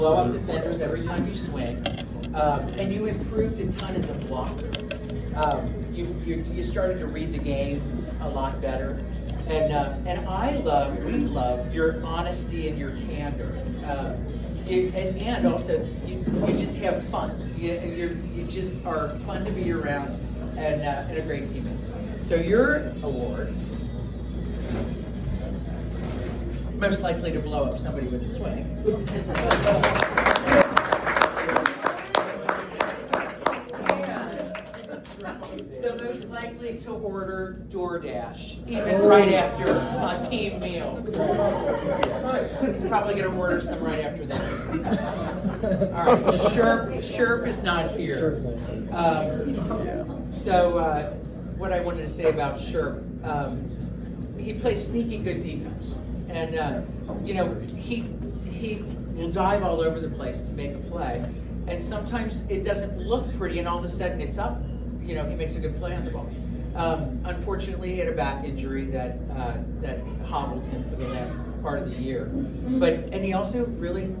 blow up defenders every time you swing, and you improved a ton as a blocker. You started to read the game a lot better, and we love your honesty and your candor, and also you just have fun. You just are fun to be around, and a great teammate. So your award, most likely to blow up somebody with a swing. The most likely to order DoorDash, even right after a team meal. He's probably going to order some right after that. All right, Sherp is not here. What I wanted to say about Sherp, he plays sneaky good defense. And, he will dive all over the place to make a play. And sometimes it doesn't look pretty, and all of a sudden it's up. He makes a good play on the ball. Unfortunately, he had a back injury that hobbled him for the last part of the year. And he also really,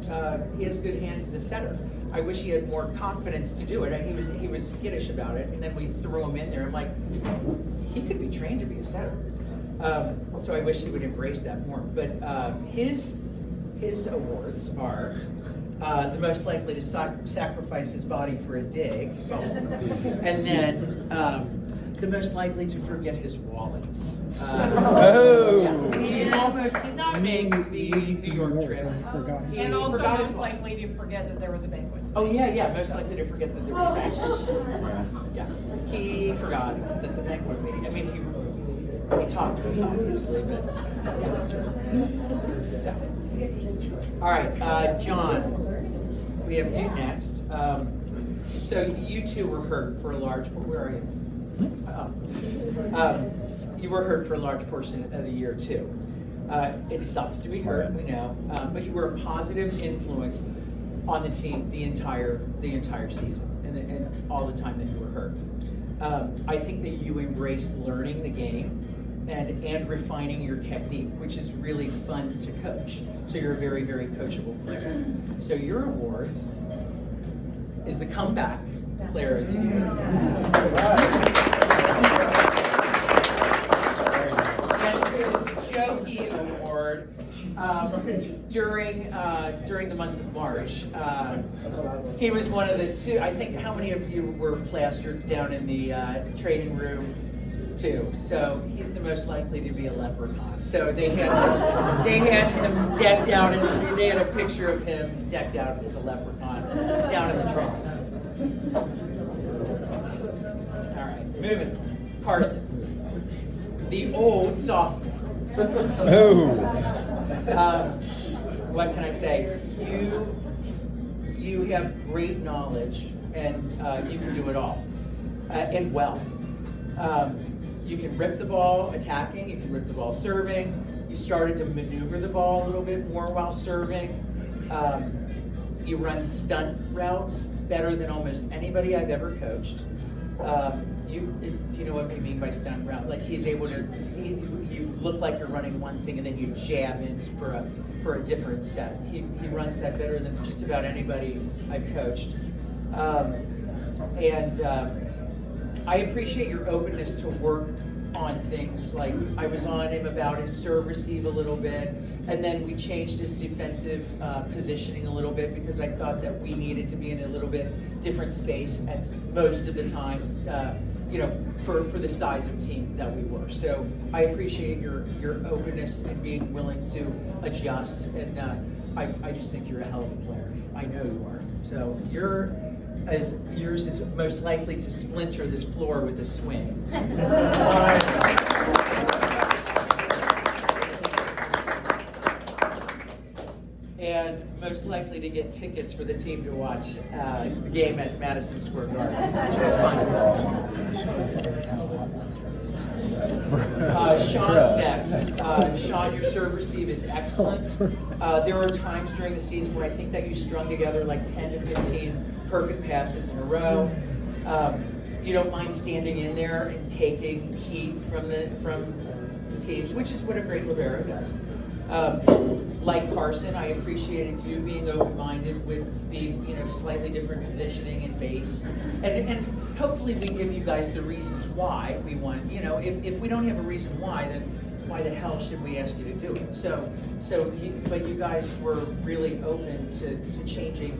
he has good hands as a setter. I wish he had more confidence to do it. He was skittish about it, and then we threw him in there. I'm like, he could be trained to be a setter. So I wish he would embrace that more. But his awards are the most likely to sacrifice his body for a dig, and then the most likely to forget his wallet. He almost did not make the New York trip. And also most likely to forget that there was a banquet. Oh yeah, most likely to forget that there was a banquet. Yeah, he forgot that the banquet meeting. I mean, he talked to us obviously, but yeah, that's true. So, all right, John, we have you next. So you two were hurt for a large. Where are you? You were hurt for a large portion of the year too. It sucks to be hurt, we know, but you were a positive influence on the team the entire season and all the time that you were hurt. I think that you embraced learning the game and refining your technique, which is really fun to coach. So you're a very, very coachable player. So your award is the comeback player of the year. Jokey Award during the month of March. He was one of the two. I think how many of you were plastered down in the training room too? So he's the most likely to be a leprechaun. So they had him decked out, and they had a picture of him decked out as a leprechaun down in the training room. All right, moving. Carson, the old sophomore. What can I say? You have great knowledge, and you can do it all, and well. You can rip the ball attacking, you can rip the ball serving. You started to maneuver the ball a little bit more while serving. You run stunt routes better than almost anybody I've ever coached. Do you know what we mean by stunt route? Like he's able to, you look like you're running one thing and then you jab in for a different set. He runs that better than just about anybody I've coached. I appreciate your openness to work on things. Like I was on him about his serve receive a little bit, and then we changed his defensive positioning a little bit because I thought that we needed to be in a little bit different space at most of the time, for the size of team that we were. So I appreciate your openness and being willing to adjust, and I just think you're a hell of a player. I know you are. So yours is most likely to splinter this floor with a swing. And most likely to get tickets for the team to watch the game at Madison Square Garden. Sean's next. Sean, your serve receive is excellent. There are times during the season where I think that you strung together like 10 to 15 perfect passes in a row. You don't mind standing in there and taking heat from the teams, which is what a great libero does. Like Carson, I appreciated you being open-minded with being, slightly different positioning and base. And hopefully we give you guys the reasons why we want, if we don't have a reason why, then why the hell should we ask you to do it? But you guys were really open to changing,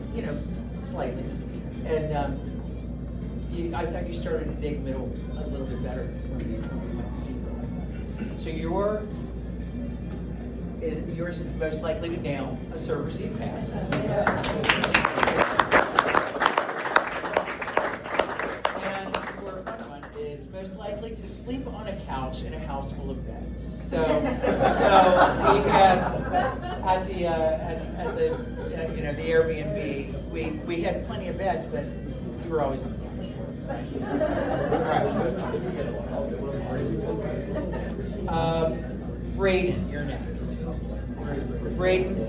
slightly. And I thought you started to dig middle a little bit better when we went deeper like that. So yours is most likely to nail a serve receive pass. And your fun one is most likely to sleep on a couch in a house full of beds. So we have at the Airbnb we had plenty of beds, but you were always on the couch. Braden, you're next. Braden,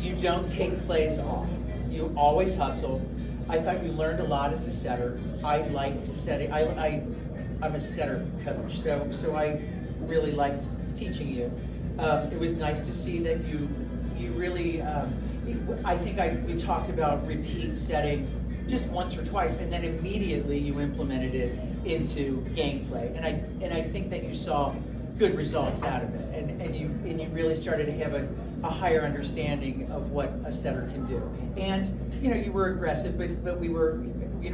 you don't take plays off. You always hustle. I thought you learned a lot as a setter. I like setting. I'm a setter coach, so I really liked teaching you. It was nice to see that you really. I think we talked about repeat setting just once or twice, and then immediately you implemented it into gameplay. And I think that you saw good results out of it, and you really started to have a higher understanding of what a setter can do. And you were aggressive, but we were we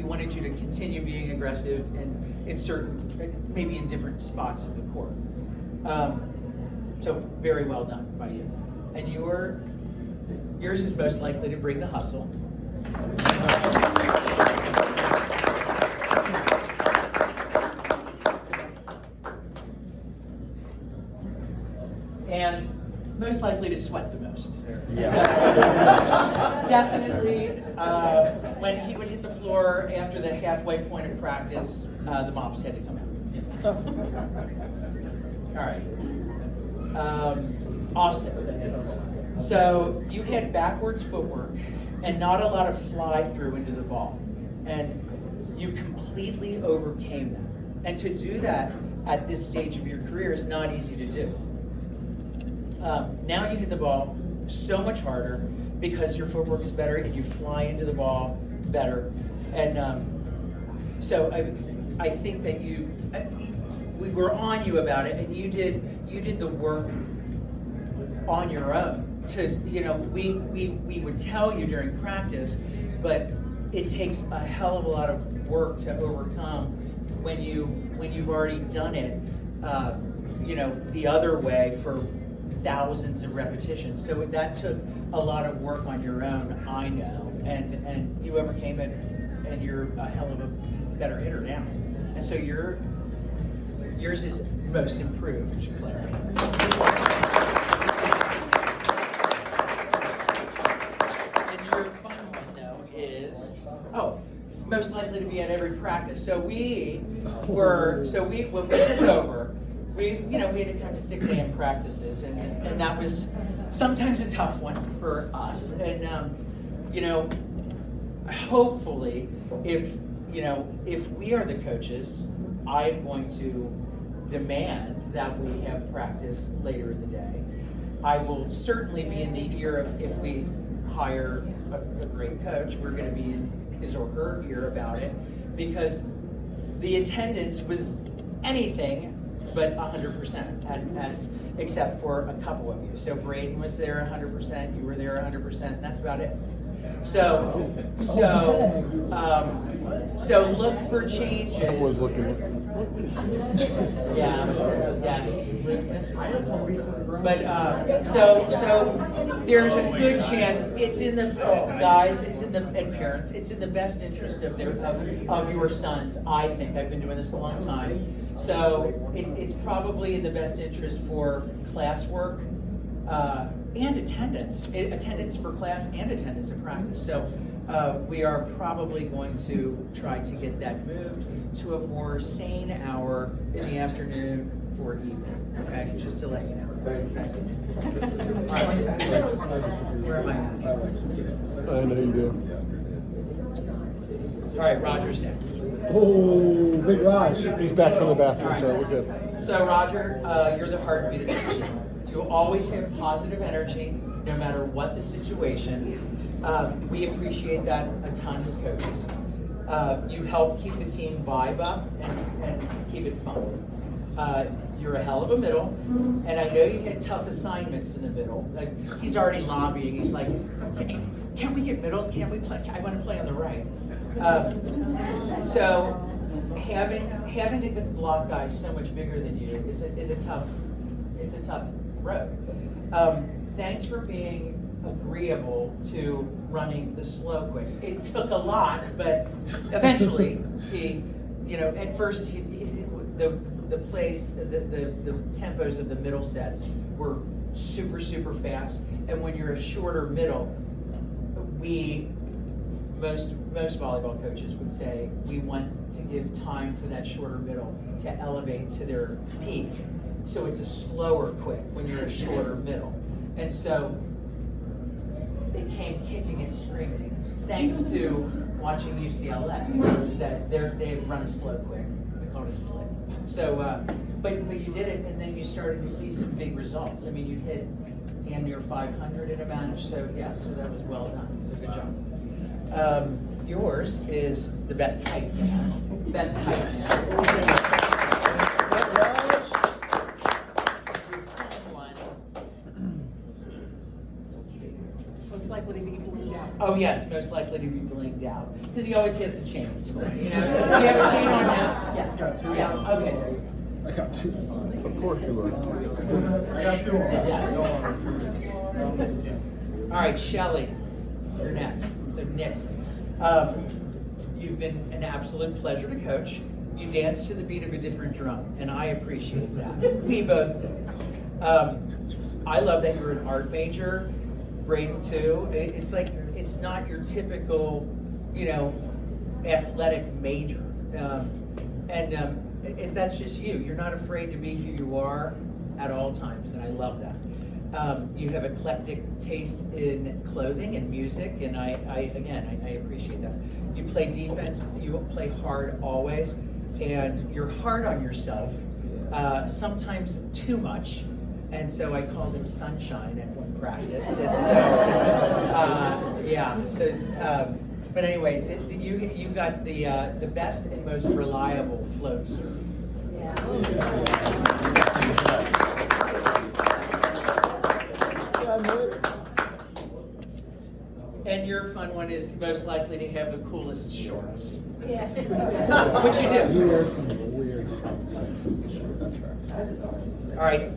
wanted you to continue being aggressive in certain, maybe in different spots of the court. So very well done by you. And yours is most likely to bring the hustle. And most likely to sweat the most. Yeah. Definitely, when he would hit the floor after the halfway point of practice, the mops had to come out. All right. Austin. So you had backwards footwork and not a lot of fly through into the ball. And you completely overcame that. And to do that at this stage of your career is not easy to do. Now you hit the ball so much harder because your footwork is better and you fly into the ball better. And so I think that we were on you about it, and you did the work on your own. We would tell you during practice, but it takes a hell of a lot of work to overcome when you've already done it, the other way for thousands of repetitions. So that took a lot of work on your own, I know, and you overcame it, and you're a hell of a better hitter now. And so yours is most improved player. And your fun one though is most likely to be at every practice. So when we took over, we had to come to 6 a.m. practices, and that was sometimes a tough one for us. And hopefully, if we are the coaches, I'm going to demand that we have practice later in the day. I will certainly be in the ear of, if we hire a great coach, we're going to be in his or her ear about it, because the attendance was anything but 100%, except for a couple of you. So Braden was there 100%, you were there 100%, and that's about it. So look for changes. I was looking. Yeah. But so there's a good chance it's in the guys, and parents, it's in the best interest of your sons. I think I've been doing this a long time. So it's probably in the best interest for classwork and attendance for class and attendance in practice. So we are probably going to try to get that moved to a more sane hour in the afternoon or evening. Okay, just to let you know. Okay. All right. Where am I at? I know you do. All right, Roger's next. Oh, big Raj. He's back from the bathroom, Right. so we're good. So Roger, you're the heartbeat of this team. You always have positive energy, no matter what the situation. We appreciate that a ton as coaches. You help keep the team vibe up and keep it fun. You're a hell of a middle, and I know you had tough assignments in the middle. Like, he's already lobbying. He's like, can we get middles? Can we play? I want to play on the right. So having to block guys so much bigger than you is a tough road. Thanks for being agreeable to running the slow quick. It took a lot, but eventually at first the tempos of the middle sets were super, super fast. And when you're a shorter middle, most volleyball coaches would say we want to give time for that shorter middle to elevate to their peak. So it's a slower quick when you're a shorter middle. And so they came kicking and screaming, thanks to watching UCLA, that they run a slow quick. They call it a slip. So, but you did it, and then you started to see some big results. I mean, you hit damn near 500 in a match. So yeah, so that was well done. It was a good job. Yours is the best height. Best height. Most likely to be blinged out. Oh yes, most likely to be blinged out. Because he always has the chain to score. You know? Do you have a chain on now? Yeah. Got two. Yeah. Okay, there you go. I got two. Of course you would. I got two on. Yes. All right, Shelly, you're next. So Nick, you've been an absolute pleasure to coach. You dance to the beat of a different drum, and I appreciate that. We both do. I love that you're an art major. Braden too. It's like, it's not your typical, athletic major. If that's just you. You're not afraid to be who you are at all times, and I love that. You have eclectic taste in clothing and music, and I appreciate that. You play defense, you play hard always, and you're hard on yourself, sometimes too much, and so I called him Sunshine at one practice. And so, but anyway, you got the best and most reliable float serve. And your fun one is most likely to have the coolest shorts. Yeah. What you do? You wear some weird shorts. All right,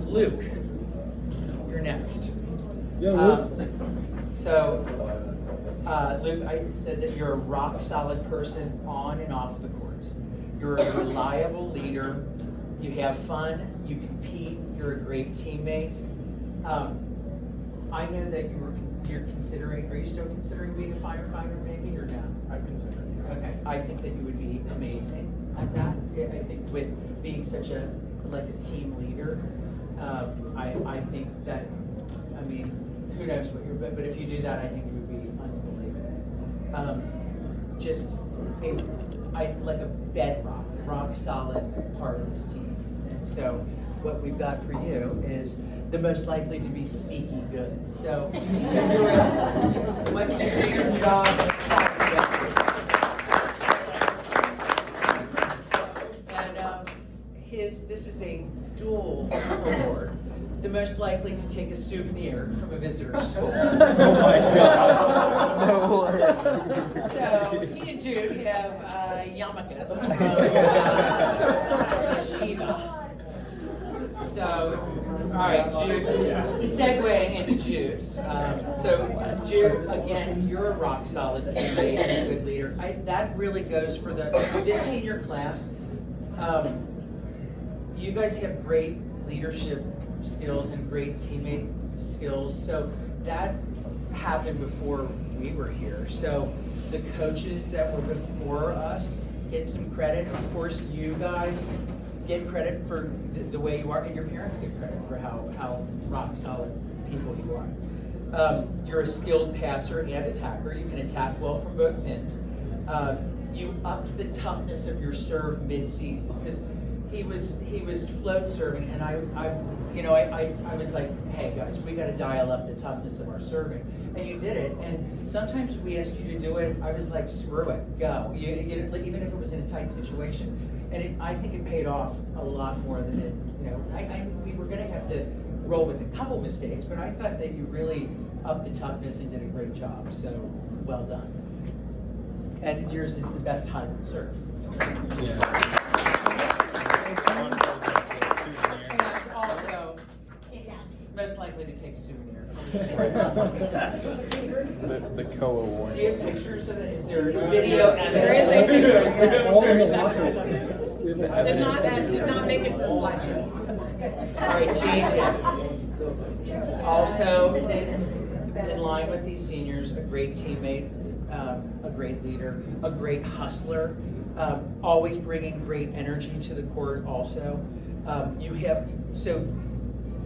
Luke, you're next. Yeah, Luke. Luke, I said that you're a rock solid person on and off the court. You're a reliable leader. You have fun. You compete. You're a great teammate. I know that you're considering. Are you still considering being a firefighter, maybe, or no? I've considered it. Okay, I think that you would be amazing at that. I think with being such a team leader, I think that, I mean, who knows what you're, but if you do that, I think it would be unbelievable. Just a bedrock, rock solid part of this team. And so what we've got for you is the most likely to be sneaky good. So what you do your job. This is a dual award. The most likely to take a souvenir from a visitor's school. Oh my gosh. No way. So he and Jude have yarmulkes from Shiva. So, all right, Jude, segueing into Jude. So Jude, again, you're a rock solid teammate and a good leader. That really goes for this senior class. You guys have great leadership skills and great teammate skills. So that happened before we were here. So the coaches that were before us get some credit. Of course, you guys get credit for the way you are, and your parents get credit for how rock solid people you are. You're a skilled passer and attacker. You can attack well from both pins. You upped the toughness of your serve mid-season because he was float serving, and I you know, I was like, hey guys, we got to dial up the toughness of our serving, and you did it. And sometimes if we asked you to do it, I was like, screw it, go. Even if it was in a tight situation, and I think it paid off a lot more than it. You know, we were going to have to roll with a couple mistakes, but I thought that you really upped the toughness and did a great job. So well done. And yours is the best hybrid serve. And also, Most likely to take souvenir. The COA one. Do you have pictures of it? Is there a video? there is a picture. All in the locker. Did not make it to the slideshow. All right, JJ. Also, in line with these seniors, a great teammate, a great leader, a great hustler, always bringing great energy to the court. Also,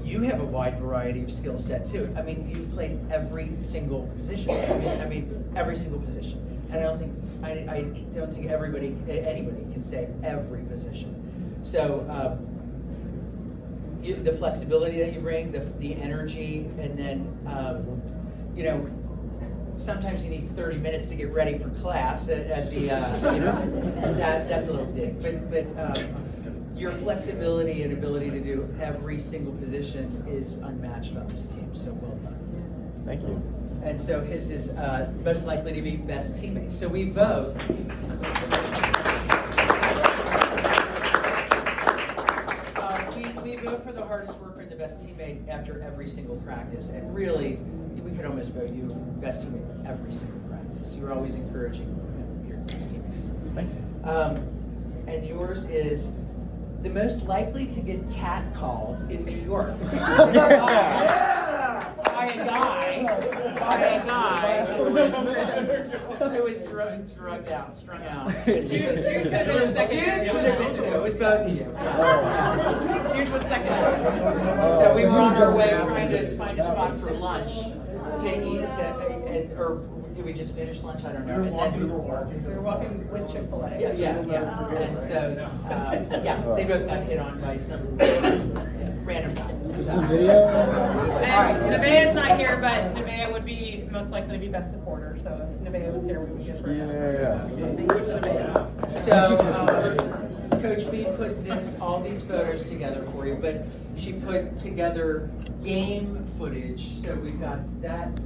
you have a wide variety of skill set too. I mean, you've played every single position. I mean, every single position. And I don't think anybody can say every position. So the flexibility that you bring, the energy, and then you know, sometimes he needs 30 minutes to get ready for class at the you know, that's a little dig. But your flexibility and ability to do every single position is unmatched on this team. So well done. Thank you. And so his is most likely to be best teammate. So we vote. We vote for the hardest worker and the best teammate after every single practice. And really, we could almost vote you best teammate every single practice. You're always encouraging your teammates. Thank you. And yours is the most likely to get catcalled in New York. By a guy who was drugged out, strung out. Jude could have been a secondary. It was both of you. Jude was secondary. So we were on our way trying to find a spot for lunch to eat, or did we just finish lunch? I don't know. We were walking with Chick-fil-A. Yeah. And so, they both got hit on by some random guy. So. And Nevaeh's not here, but Nevaeh would be most likely to be best supporter. So if Nevaeh was here, we would give her Yeah. So thank you to Nevaeh. So, Coach B put all these photos together for you, but she put together game footage. So we've got that